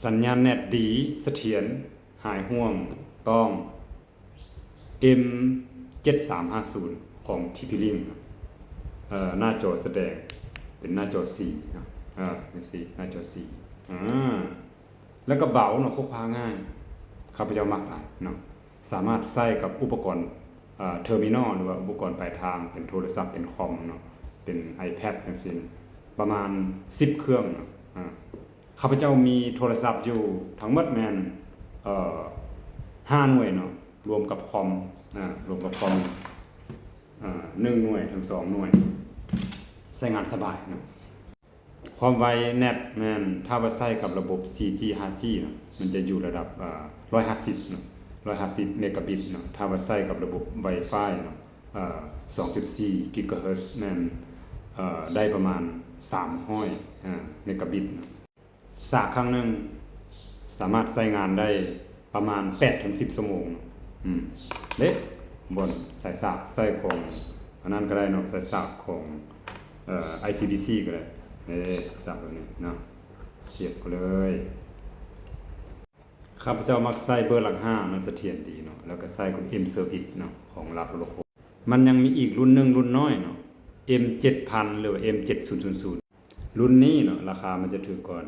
สัญญาณเน็ตดีเสถียรหายห่วงต้อง M7350 ของ TP-Link หน้าจอแสดงเป็นหน้าจอ4เนาะนี่สิหน้าจอ4แล้วก็เบาเนาะพกพาง่ายข้าพเจ้ามักหลายเนาะสามารถใช้กับอุปกรณ์เทอร์มินอลหรือว่าอุปกรณ์ปลายทางเป็นโทรศัพท์เป็นคอมเนาะเป็น iPad จังซี่ประมาณ10เครื่องเนาะข้าพเจ้ามีโทรศัพท์อยู่ทั้งหมดแม่น5หน่วยเนาะรวมกับคอมรวมกับคอม1หน่วยถึง2หน่วยใช้งานสบายเนาะความไวเน็ตแม่นถ้าว่าใช้กับระบบ 4G 5G เนาะมันจะอยู่ระดับ150เนาะ150เมกะบิตเนาะถ้าว่าใช้กับระบบ Wi-Fi เนาะ2.4 กิกะเฮิรตซ์แม่นได้ประมาณ300เมกะบิตเนาะสากครั้งหนึงสามารถใช้งานได้ประมาณ 8-10 ชั่วโมงเด้บนสายสากใส่ของอันนั้นก็ได้เนาะสายสากของICBC ก็ได้สากแบบนี้เนาะเสียบก็เลยข้าพเจ้ามักใส่เบอร์หลัก5มันเสถียรดีเนาะแล้วก็ใส่ของ M Service เนาะของลาโทรโคมันยังมีอีกรุ่นหนึ่งรุ่นน้อยเนาะ M7000 หรือว่า M7000 รุ่นนี้เนาะราคามันจะถูกก่อน